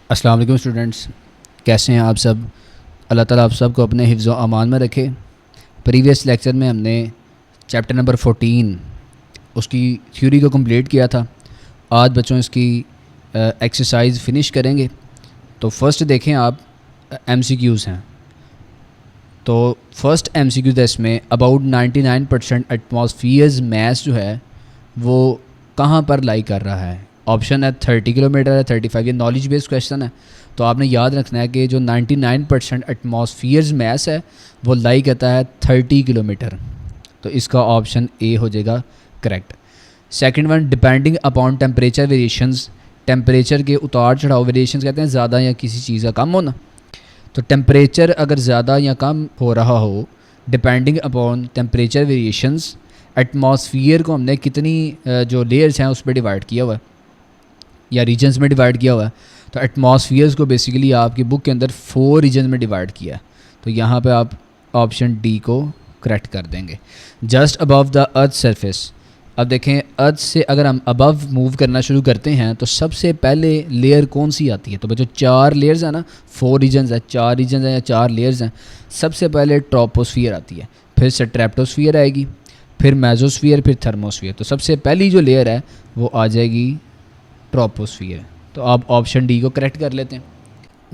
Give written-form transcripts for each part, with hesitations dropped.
अस्सलाम वालेकुम स्टूडेंट्स, कैसे हैं आप सब। अल्लाह ताला आप सब को अपने हिफ्ज़ व अमान में रखे। प्रीवियस लेक्चर में हमने चैप्टर नंबर 14 उसकी थ्योरी को कंप्लीट किया था। आज बच्चों इसकी एक्सरसाइज फ़िनिश करेंगे। तो फर्स्ट देखें आप, MCQs हैं। तो फर्स्ट MCQ था इसमें, अबाउट 99% एटमॉस्फियर्स मास जो है वो कहाँ पर लाई कर रहा है। ऑप्शन है 30 किलोमीटर है, 35। ये नॉलेज बेस्ड क्वेश्चन है, तो आपने याद रखना है कि जो 99% एटमॉस्फियर्स मास है वो लाई करता है 30 किलोमीटर। तो इसका ऑप्शन ए हो जाएगा correct. Second one, depending upon temperature variations. Temperature के उतार चढ़ाव वेरिएशंस कहते हैं ज़्यादा या किसी चीज़ का कम होना। तो टेम्परेचर अगर ज़्यादा या कम हो रहा हो, depending upon temperature variations, atmosphere को हमने कितनी जो लेयर्स हैं उस पर डिवाइड किया हुआ है या रीजन्स में डिवाइड किया हुआ है। तो एटमॉस्फियर्स को बेसिकली आपकी बुक के अंदर 4 रीजन में डिवाइड किया है। तो यहाँ पे आप ऑप्शन डी को करेक्ट कर देंगे। Just above the earth surface. अब देखें, अर्थ से अगर हम अबव मूव करना शुरू करते हैं तो सबसे पहले लेयर कौन सी आती है। तो बच्चों 4 लेयर्स हैं ना, 4 रीजन्स है, 4 रीजन्स हैं या 4 लेयर्स हैं। सबसे पहले ट्रोपोस्फियर आती है, फिर स्ट्रेटोस्फियर आएगी, फिर मेसोस्फियर, फिर थर्मोस्फियर। तो सबसे पहली जो लेयर है वो आ जाएगी ट्रोपोस्फियर। तो आप ऑप्शन डी को करेक्ट कर लेते हैं।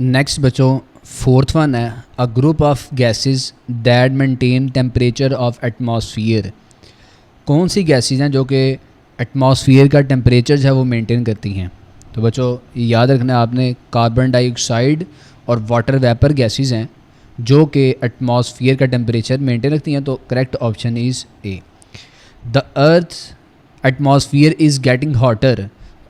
नेक्स्ट बच्चों, फोर्थ वन है, a group of gases that maintain temperature of atmosphere. कौन सी गैसेस हैं जो कि एटमॉस्फियर का टेम्परेचर जो है वो मेंटेन करती हैं। तो बच्चों याद रखना है आपने, कार्बन डाइऑक्साइड और वाटर वेपर गैसेस हैं जो कि एटमॉस्फियर का टेम्परेचर मेंटेन रखती हैं। तो correct option is A. The earth atmosphere is getting hotter.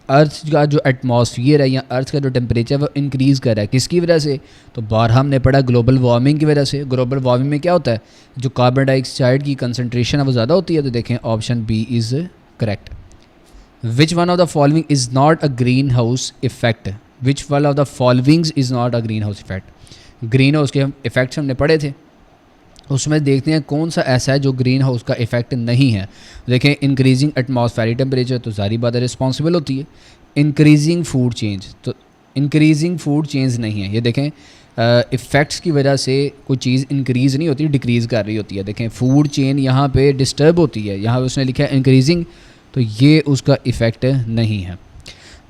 Earth का जो एटमॉस्फियर है या अर्थ का जो टेम्परेचर वो इंक्रीज़ कर रहा है, किसकी वजह से। तो बाहर हमने पढ़ा ग्लोबल वार्मिंग की वजह से। ग्लोबल वार्मिंग में क्या होता है, जो कार्बन डाइऑक्साइड की कंसनट्रेशन है वो ज़्यादा होती है। तो देखें option B is correct. Which one of the following is not a greenhouse effect. Which one of the followings is not a greenhouse effect. Greenhouse के हम इफ़ेक्ट्स हमने पढ़े थे, उसमें देखते हैं कौन सा ऐसा है जो ग्रीन हाउस का इफ़ेक्ट नहीं है। देखें, इंक्रीजिंग एटमॉस्फेरिक टेम्परेचर तो सारी बात रिस्पॉन्सिबल होती है। इंक्रीजिंग फूड चेंज, तो इंक्रीजिंग फूड चेंज नहीं है। ये देखें, इफ़ेक्ट्स की वजह से कोई चीज़ इंक्रीज़ नहीं होती, डिक्रीज़ कर रही होती है। देखें, फूड चेन यहाँ पे डिस्टर्ब होती है, यहाँ पे उसने लिखा है इंक्रीजिंग, तो ये उसका इफ़ेक्ट नहीं है।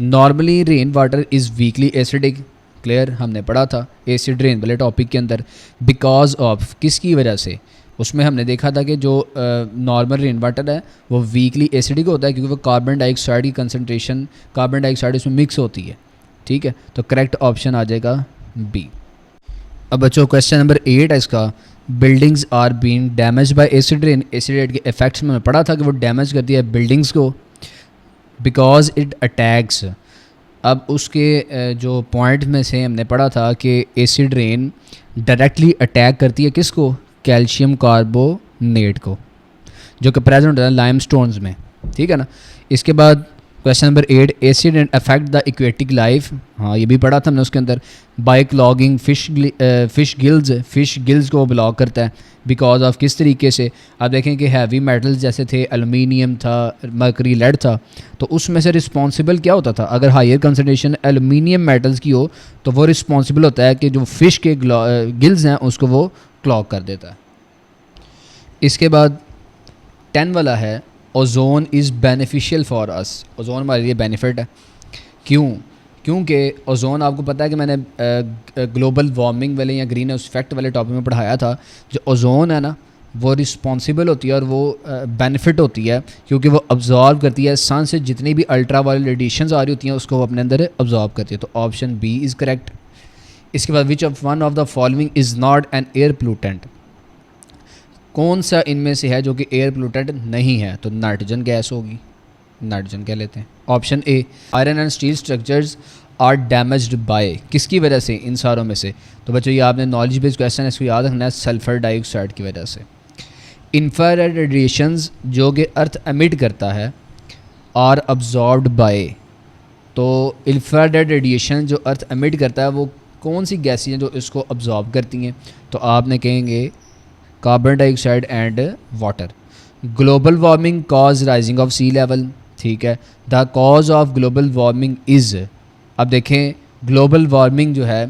Normally rain water is weakly acidic. Clear, हमने पढ़ा था एसिड रेन वाले टॉपिक के अंदर। बिकॉज ऑफ, किसकी वजह से। उसमें हमने देखा था कि जो नॉर्मल रेन वाटर है वो वीकली एसिडिक होता है क्योंकि वो कार्बन डाइऑक्साइड की कंसनट्रेशन, कार्बन डाइऑक्साइड उसमें मिक्स होती है। ठीक है, तो करेक्ट ऑप्शन आ जाएगा बी। अब बच्चों क्वेश्चन नंबर 8 है इसका, buildings are being damage by acid rain. Acid rain के इफेक्ट्स में पढ़ा था कि वो डैमेज करती है बिल्डिंग्स को बिकॉज इट अटैक्स। अब उसके जो पॉइंट में से हमने पढ़ा था कि एसिड रेन डायरेक्टली अटैक करती है किसको, कैल्शियम कार्बोनेट को, जो कि प्रेजेंट होता है लाइमस्टोन्स में। ठीक है ना। इसके बाद question number 8, acid and affect the aquatic life. हाँ, ये भी पढ़ा था हमने उसके अंदर। बाय क्लॉगिंग फिश गिल्स को ब्लॉक करता है बिकॉज ऑफ किस तरीके से। आप देखें कि हैवी मेटल्स जैसे थे, एलुमिनियम था, मर्करी, लेड था, तो उसमें से रिस्पॉन्सिबल क्या होता था। अगर हायर कंसनट्रेशन एलुमिनियम मेटल्स की हो तो वो रिस्पॉन्सिबल होता है कि जो फ़िश के गिल्स हैं उसको वो क्लॉग कर देता है। इसके बाद 10 वाला है, ozone is beneficial for us. Ozone हमारे लिए बेनिफिट है। क्यों? क्योंकि ओजोन आपको पता है कि मैंने ग्लोबल वार्मिंग वाले या ग्रीन हाउस इफेक्ट वाले टॉपिक में पढ़ाया था। जो ओजोन है ना वो रिस्पॉन्सिबल होती है और वो बेनिफिट होती है क्योंकि वो अब्जॉर्ब करती है सन से जितनी भी अल्ट्रा वायलेट रेडिएशंस आ रही होती हैं उसको वो अपने अंदर अब्जॉर्ब करती है। तो ऑप्शन बी इज़ करेक्ट। इसके बाद which of one of the following is not an air pollutant. कौन सा इनमें से है जो कि एयर पोल्यूटेंट नहीं है। तो नाइट्रोजन गैस होगी, नाइट्रोजन कह लेते हैं। Option A, iron and steel structures are damaged by, किसकी वजह से, इन सारों में से। तो बच्चों ये आपने नॉलेज बेस्ड क्वेश्चन है, इसको याद रखना है, सल्फर डाइऑक्साइड की वजह से। इंफ्रारेड रेडिएशंस जो कि अर्थ एमिट करता है आर अब्जॉर्ब्ड बाय। तो इंफ्रारेड रेडिएशन जो अर्थ एमिट करता है वो कौन सी गैसें हैं जो इसको अब्जॉर्ब करती हैं। तो आपने कहेंगे carbon dioxide and water. Global warming cause rising of sea level. ठीक है, the cause of global warming is. अब देखें ग्लोबल वार्मिंग जो है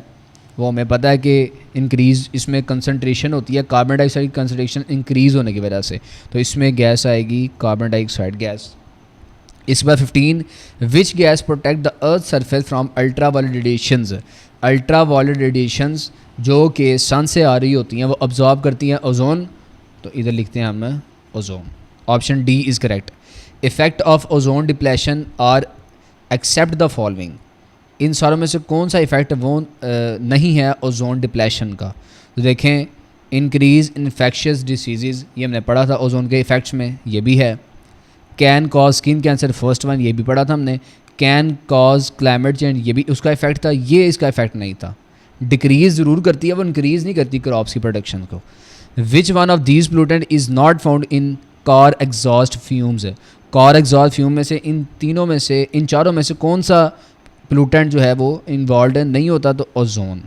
वो हमें पता है कि इंक्रीज़ इसमें कंसनट्रेशन होती है, कार्बन डाइऑक्साइड की कंसनट्रेशन इंक्रीज़ होने की वजह से, तो इसमें गैस आएगी कार्बन डाइऑक्साइड गैस। इस बार 15 which gas protect the earth surface from ultraviolet radiations. Ultraviolet radiations जो कि सन से आ रही होती हैं वो अब्जॉर्ब करती हैं ओजोन, तो इधर लिखते हैं हम ozone. Option D is correct. Effect of ozone depletion are except the following. इन सारों में से कौन सा इफ़ेक्ट वो नहीं है ओजोन डिप्लेशन का? तो देखें, इंक्रीज़ इन्फेक्शियस डिसीज़, ये हमने पढ़ा था ओजोन के इफ़ेक्ट्स में, ये भी है। Can cause skin cancer, first one, ये भी पढ़ा था हमने। कैन कॉज क्लाइमेट चेंज, ये भी उसका इफ़ेक्ट था, ये इसका इफ़ेक्ट नहीं था। डिक्रीज़ ज़रूर करती है, वो इंक्रीज़ नहीं करती क्रॉप्स की प्रोडक्शन को। विच one of these pollutant is not found in car exhaust fumes. Car exhaust fume में से इन तीनों में से, इन चारों में से कौन सा पोल्यूटेंट जो है वो इन्वॉल्व नहीं होता? तो ozone,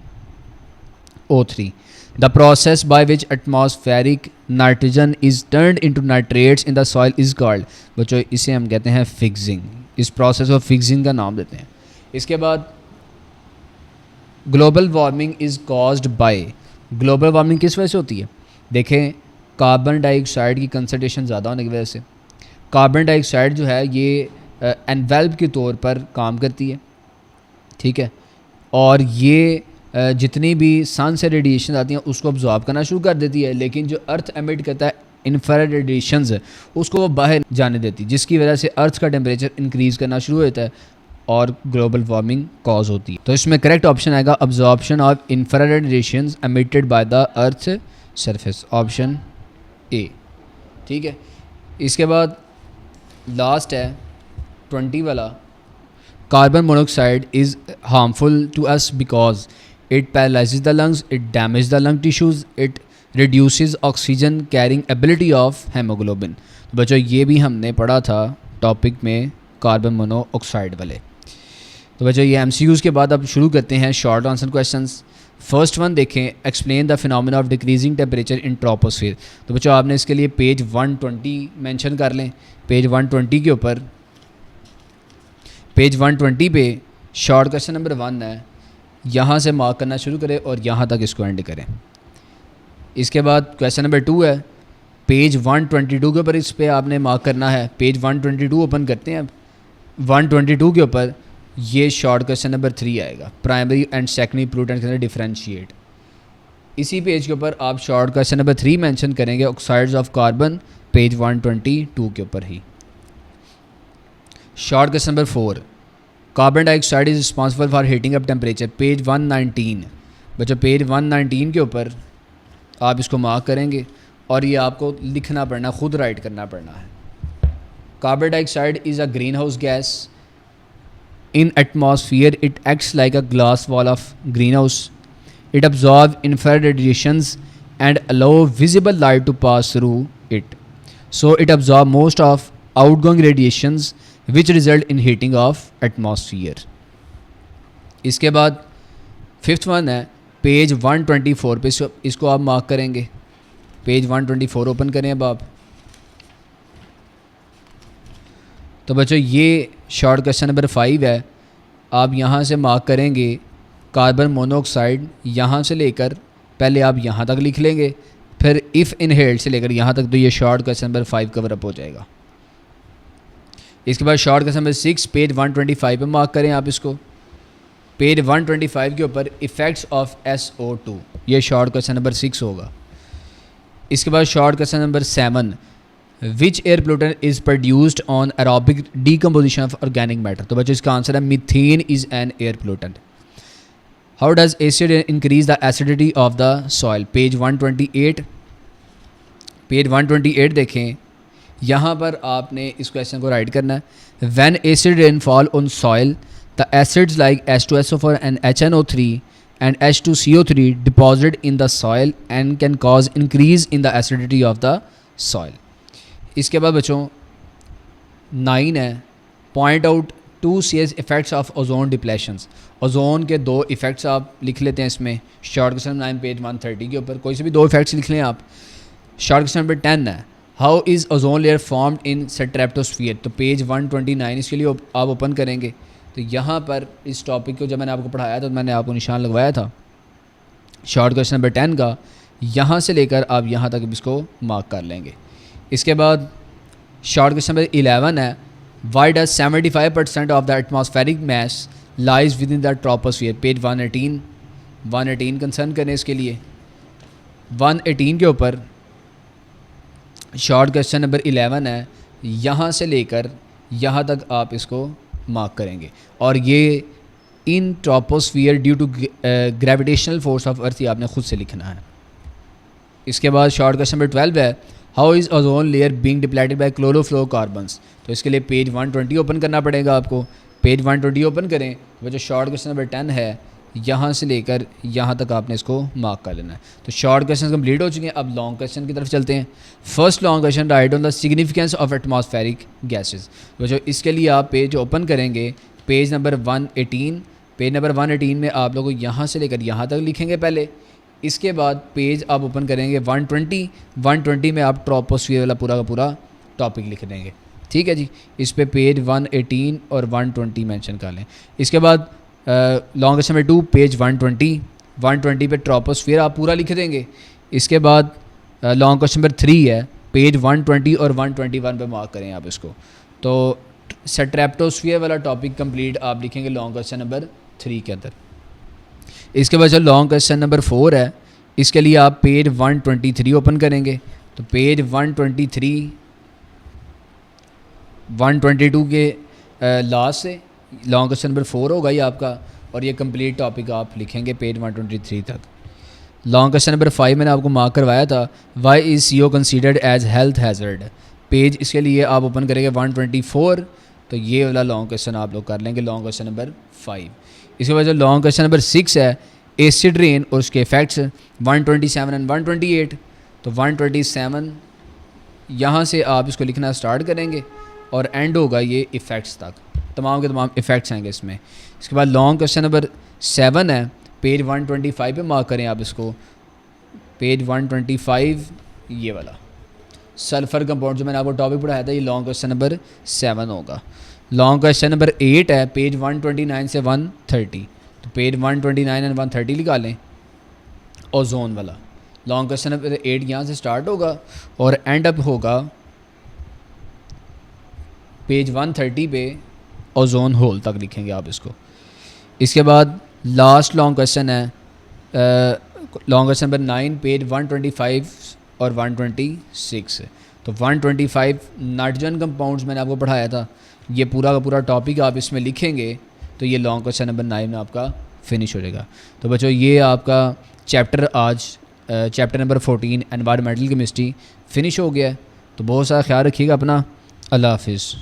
O3। The process by which atmospheric nitrogen is turned into nitrates in the soil is called. बच्चों इसे हम कहते हैं फिक्सिंग, इस प्रोसेस को फिक्सिंग का नाम देते हैं। इसके बाद global warming is caused by, global warming किस वजह से होती है? देखें, कार्बन डाइऑक्साइड की कंसनट्रेशन ज़्यादा होने की वजह से। कार्बन डाइऑक्साइड जो है ये एनवेल्प के तौर पर काम करती है, ठीक है, और ये जितनी भी सन से रेडिएशन आती हैं उसको अब्जॉर्ब करना शुरू कर देती है, लेकिन जो अर्थ एमिट करता है इंफ्रारेड रेडिएशंस उसको वो बाहर जाने देती, जिसकी वजह से अर्थ का टेम्परेचर इंक्रीज़ करना शुरू होता है और ग्लोबल वार्मिंग कॉज होती है। तो इसमें करेक्ट ऑप्शन आएगा absorption of infrared radiations emitted by the earth surface, option A, ठीक है। इसके बाद लास्ट है 20 वाला। Carbon monoxide is harmful to us because it paralyses the lungs, it damage the lung tissues, it reduces oxygen carrying ability of haemoglobin. बच्चों ये भी हमने पढ़ा था टॉपिक में कार्बन मोनोऑक्साइड वाले। तो बच्चों ये MCQs के बाद अब शुरू करते हैं short answer questions. First one देखें, explain the phenomena of decreasing temperature in troposphere. तो बच्चों आपने इसके लिए पेज 120 मेंशन कर लें। पेज 120 के ऊपर, पेज 120 पे शॉर्ट क्वेश्चन नंबर 1 है, यहाँ से मार्क करना शुरू करें और यहाँ तक इसको एंड करें। इसके बाद क्वेश्चन नंबर 2 है, पेज 122 के ऊपर इस पर आपने मार्क करना है। पेज 122 ओपन करते हैं अब। 122 के ऊपर ये शॉर्ट क्वेश्चन नंबर 3 आएगा, प्राइमरी एंड सेकेंडरी पोल्यूटेंट के अंदर डिफरेंशिएट। इसी पेज के ऊपर आप शॉर्ट क्वेश्चन नंबर 3 मेंशन करेंगे, ऑक्साइड्स ऑफ कार्बन, पेज 122 के ऊपर ही। Short question number 4, carbon dioxide is responsible for heating up temperature, page 119। बच्चों पेज 119 के ऊपर आप इसको मार्क करेंगे और ये आपको लिखना पड़ना, खुद राइट करना पड़ना है। Carbon dioxide is a green house gas in atmosphere. It acts like a glass wall of greenhouse. It absorbs infrared radiations and allow visible light to pass through it, so it absorbs most of outgoing radiations which result in heating of atmosphere. इसके बाद fifth one है, page 124 पे इसको आप mark करेंगे। Page 124 open करें अब आप। तो बच्चों ये शॉर्ट क्वेश्चन नंबर 5 है, आप यहाँ से मार्क करेंगे कार्बन मोनोऑक्साइड, यहाँ से लेकर पहले आप यहाँ तक लिख लेंगे, फिर इफ़ इनहेल्ड से लेकर यहाँ तक, तो ये short question number 5 cover up हो जाएगा। इसके बाद शॉर्ट क्वेश्चन नंबर 6 पेज 125 पे मार्क करें आप इसको। पेज 125 के ऊपर इफ़ेक्ट्स ऑफ SO2, ये शॉर्ट क्वेश्चन नंबर 6 होगा। इसके बाद short question number 7, which air pollutant is produced on aerobic decomposition of organic matter. तो बच्चों इसका आंसर है methane is an air pollutant. How does acid increase the acidity of the soil, page 128। Page 128 देखें, यहाँ पर आपने इस question को राइट करना है। When acid rainfall on soil the acids like H2SO4 and HNO3 and H2CO3 deposited in the soil and can cause increase in the acidity of the soil. इसके बाद बच्चों 9 है, point out 2 serious effects of ozone depletions। Ozone के 2 effects आप लिख लेते हैं इसमें। शॉर्ट क्वेश्चन 9 पेज 130 के ऊपर कोई से भी 2 इफ़ेक्ट्स लिख लें आप। शॉर्ट क्वेश्चन नंबर 10 है, how is ozone layer formed in stratosphere. तो पेज 129 इसके लिए आप ओपन करेंगे तो यहाँ पर इस टॉपिक को जब मैंने आपको पढ़ाया तो मैंने आपको निशान लगवाया था शॉर्ट क्वेश्चन नंबर 10 का, यहाँ से लेकर आप यहाँ तक इसको मार्क कर लेंगे। इसके बाद शॉर्ट क्वेश्चन नंबर 11 है, why does 75% of the atmospheric mass lies with in the troposphere. Page 118 concern करें इसके लिए। 118 के ऊपर शॉर्ट क्वेश्चन नंबर 11 है, यहाँ से लेकर यहाँ तक आप इसको मार्क करेंगे और ये in troposphere due to gravitational force of earth, ये आपने खुद से लिखना है। इसके बाद शॉर्ट क्वेश्चन नंबर 12 है, how is ozone layer being depleted by chlorofluorocarbons. तो इसके लिए पेज 120 ओपन करना पड़ेगा आपको। पेज 120 ओपन करें, वो जो शॉर्ट क्वेश्चन नंबर 10 है, यहाँ से लेकर यहाँ तक आपने इसको मार्क कर लेना है। तो शॉर्ट क्वेश्चन कंप्लीट हो चुके हैं, अब लॉन्ग क्वेश्चन की तरफ चलते हैं। First long question, right on the significance of atmospheric gases. वो जो इसके लिए आप पेज ओपन करेंगे, पेज नंबर 118। पेज नंबर 118 में आप लोगों को यहाँ से लेकर यहाँ तक लिखेंगे पहले। इसके बाद पेज आप ओपन करेंगे 120 में आप ट्रोपोस्फियर वाला पूरा का पूरा टॉपिक लिख देंगे। ठीक है जी, इस पे पेज 118 और 120 मेंशन कर लें। इसके बाद लॉन्ग क्वेश्चन नंबर 2, पेज 120 पे ट्रोपोस्फियर आप पूरा लिख देंगे। इसके बाद लॉन्ग क्वेश्चन नंबर 3 है, पेज 120 और 121 पे मार्क करें आप इसको। तो स्ट्रेप्टोस्फियर वाला टॉपिक कंप्लीट आप लिखेंगे लॉन्ग क्वेश्चन नंबर 3 के अंदर। इसके बाद जो लॉन्ग क्वेश्चन नंबर 4 है, इसके लिए आप पेज 123 ओपन करेंगे। तो पेज 122 के लास्ट से लॉन्ग क्वेश्चन नंबर 4 होगा ये आपका, और ये कंप्लीट टॉपिक आप लिखेंगे पेज 123 तक। लॉन्ग क्वेश्चन नंबर 5 मैंने आपको मार्क करवाया था, why is CO considered as health hazard. Page इसके लिए आप ओपन करेंगे 124। तो ये वाला लॉन्ग क्वेश्चन आप लोग कर लेंगे लॉन्ग क्वेश्चन नंबर 5। इसके बाद जो लॉन्ग क्वेश्चन नंबर 6 है, एसिड रेन और उसके इफेक्ट्स, 127 एंड 128। तो 127 यहाँ से आप इसको लिखना स्टार्ट करेंगे और एंड होगा ये इफ़ेक्ट्स तक, तमाम के तमाम इफ़ेक्ट्स आएंगे इसमें। इसके बाद लॉन्ग क्वेश्चन नंबर 7 है, पेज 125 पे मार्क करें आप इसको। पेज 125 ये वाला सल्फ़र कंपाउंड जो मैंने आपको टॉपिक पढ़ाया था, ये लॉन्ग क्वेश्चन नंबर 7 होगा। लॉन्ग क्वेश्चन नंबर 8 है, पेज 129 से 130। तो पेज 129 एंड 130 निकालें, ओजोन वाला। लॉन्ग क्वेश्चन नंबर 8 यहाँ से स्टार्ट होगा और एंड अप होगा पेज 130 पे ओजोन होल तक लिखेंगे आप इसको। इसके बाद लास्ट लॉन्ग क्वेश्चन है, लॉन्ग क्वेश्चन नंबर 9, पेज 125 और 126। तो 125 नाइट्रोजन कंपाउंड्स मैंने आपको पढ़ाया था, ये पूरा का पूरा टॉपिक आप इसमें लिखेंगे तो ये लॉन्ग क्वेश्चन नंबर 9 में आपका फिनिश हो जाएगा। तो बच्चों ये आपका चैप्टर आज chapter number 14 environmental chemistry finish हो गया है। तो बहुत सारा ख्याल रखिएगा अपना। अल्लाह हाफिज़।